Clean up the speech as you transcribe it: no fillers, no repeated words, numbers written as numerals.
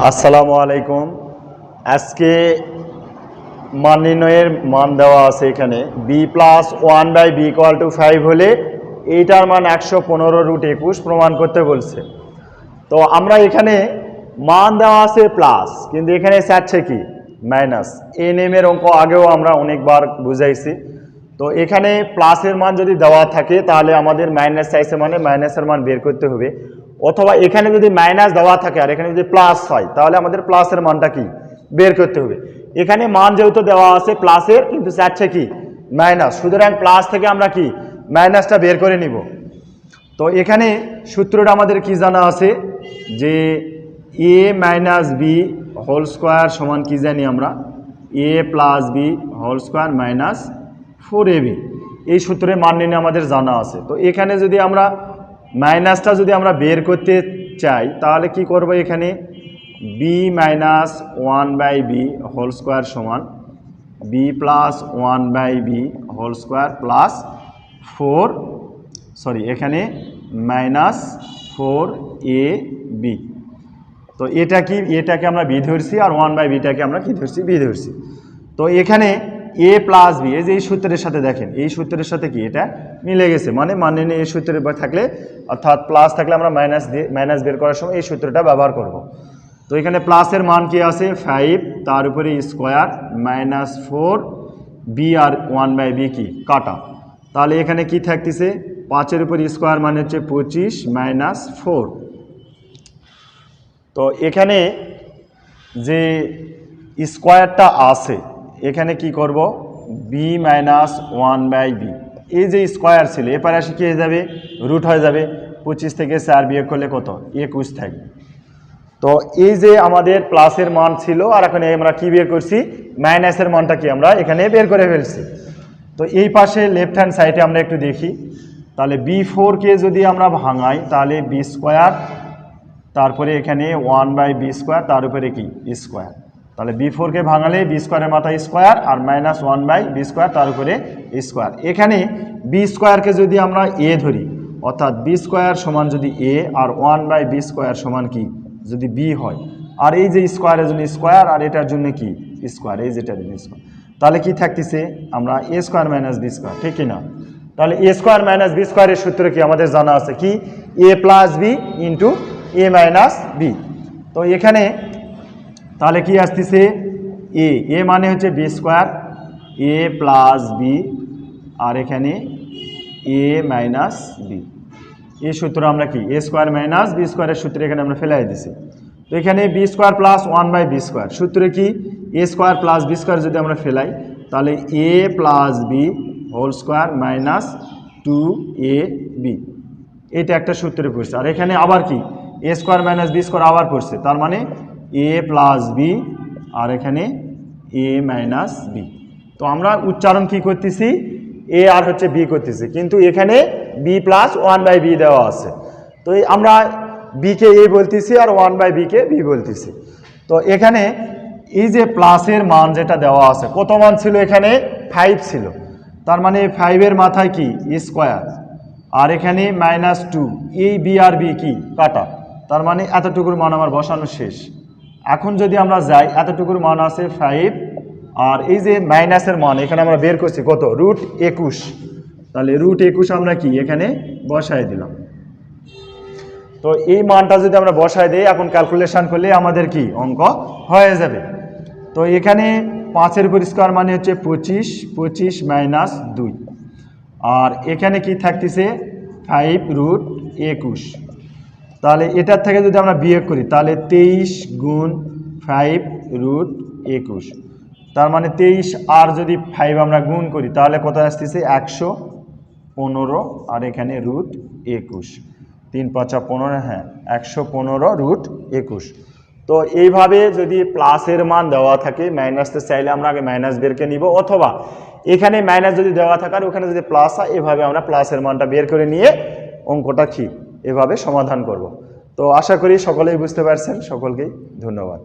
আসসালামু আলাইকুম। আজকে মান নির্ণয়ের মান দেওয়া আছে এখানে b+1/b = 5 হলে এইটার মান 115√21 প্রমাণ করতে বলছে। তো আমরা এখানে মান দেওয়া আছে প্লাস, কিন্তু এখানে চাচ্ছে কি মাইনাস। nm এর অঙ্ক আগেও আমরা অনেকবার বুঝাইছি। তো এখানে প্লাসের মান যদি দেওয়া থাকে তাহলে আমাদের মাইনাস চাইছে মানে মাইনাসের মান বের করতে হবে, অথবা এখানে যদি মাইনাস দেওয়া থাকে আর এখানে যদি প্লাস হয় তাহলে আমাদের প্লাসের মানটা কি বের করতে হবে। এখানে মান যেহেতু দেওয়া আছে প্লাসের, কিন্তু চাচ্ছে কি মাইনাস, সুতরাং প্লাস থেকে আমরা কি মাইনাসটা বের করে নিব। তো এখানে সূত্রটা আমাদের কি জানা আছে যে a - b হোল স্কোয়ার সমান কি জানি আমরা a + b whole square minus 4ab, এই সূত্রে মান নির্ণয় আমাদের জানা আছে। তো এখানে যদি আমরা মাইনাসটা যদি আমরা বের করতে চাই তাহলে কি করব, এখানে b - 1/b হোল স্কোয়ার সমান b + 1/b whole square plus 4 এখানে -4ab। তো এটাকে আমরা বি ধরছি আর 1/bটাকে আমরা কি ধরছি বি ধরছি। তো এখানে a + b এই যে এই সূত্রের সাথে দেখেন, এই সূত্রের সাথে কি এটা মিলে গেছে, মানে এই সূত্রের থাকলে অর্থাৎ প্লাস থাকলে আমরা মাইনাস বের করার সময় এই সূত্রটা ব্যবহার করব। তো এখানে প্লাসের মান কি আছে 5, তার উপরে স্কোয়ার -4b আর 1/b কি কাটা, তাহলে এখানে কি থাকতেছে 5-এর উপর স্কোয়ার মানে হচ্ছে 25 - 4। তো এখানে যে স্কোয়ারটা আছে এখানে কি করব b - 1/b, এই যে স্কোয়ার ছিল এপারে আসে কি হয়ে যাবে রুট হয়ে যাবে, 25 থেকে 4 বিয়োগ করলে কত 21 থাকবে। তো এই যে আমাদের প্লাসের মান ছিল আর এখন আমরা কি বের করছি মাইনাসের মানটা কি আমরা এখানে বের করে ফেলছি। তো এই পাশে লেফট হ্যান্ড সাইডে আমরা একটু দেখি, তাহলে b4কে যদি আমরা ভাঙাই তাহলে b স্কোয়ার, তারপরে এখানে 1/b² তার উপরে কি স্কোয়ার, তাহলে b4কে ভাঙালে b স্কোয়ারের মাথায় স্কোয়ার আর -1/b² তার উপরে স্কোয়ার। এখানে b²কে যদি আমরা a ধরি অর্থাৎ b² সমান যদি a আর 1/b² সমান কি যদি b হয়, আর এই যে স্কোয়ারের জন্য স্কোয়ার আর এটার জন্য কি স্কোয়ার, এই যেটার জন্য স্কোয়ার, তাহলে কি থাকতেছে আমরা a² - b², ঠিক কিনা। তাহলে a² - b² এর সূত্র কি আমাদের জানা আছে কি a + b * a - b। তো এখানে তাহলে কি আসতেছে a মানে হচ্ছে b², a + b আর এখানে a - b, এই সূত্র আমরা কি a² - b² এর সূত্র এখানে আমরা ফেলাই দিছি। তো এখানে b² + 1/b² সূত্রে কি a² + b² যদি আমরা ফেলাই তাহলে a + b whole square -2ab, এটা একটা সূত্রে পড়ছে। আর এখানে আবার কি a² - b² আবার পড়ছে, তার মানে a + b আর এখানে a - b। তো আমরা উচ্চারণ কি করতেছি a আর হচ্ছে b করতেছি, কিন্তু এখানে b + 1/b দেওয়া আছে। তো আমরা b কে a বলতেছি আর 1/b কে b বলতেছি। তো এখানে এই যে প্লাসের মান যেটা দেওয়া আছে কত মান ছিল এখানে 5 ছিল, তার মানে 5-এর মাথায় কি স্কোয়ার আর এখানে -2, এই b আর b কি কাটা, তার মানে এতটুকুর মান আমার বসানো শেষ। এখন যদি আমরা যাই এতটুকুর মান আছে 5 আর এই যে মাইনাসের মান এখানে আমরা বের করছি কত √21, তাহলে √21 আমরা কি এখানে বসাই দিলাম। তো এই মানটা যদি আমরা বসাই দিই এখন ক্যালকুলেশন করলে আমাদের কি অঙ্ক হয়ে যাবে। তো এখানে 5-এর উপর স্কোয়ার মানে হচ্ছে 25, 25 - 2, আর এখানে কি থাকতেছে 5√21, তাহলে এটার থেকে যদি আমরা বিয়োগ করি তাহলে 23 × 5√21, তার মানে 23 আর যদি 5 আমরা গুণ করি তাহলে কত আসতেছে 115 আর এখানে √21, 3 × 5 = 15, হ্যাঁ 115√21। তো এইভাবে যদি প্লাসের মান দেওয়া থাকে মাইনাসতে চাইলে আমরা আগে মাইনাস বেরকে নিব, অথবা এখানে মাইনাস যদি দেওয়া থাকে আর ওখানে যদি প্লাস হয় এভাবে আমরা প্লাসের মানটা বের করে নিয়ে অঙ্কটা কি এভাবে সমাধান করব। তো আশা করি সকলেই বুঝতে পারছেন, সকলকেই ধন্যবাদ।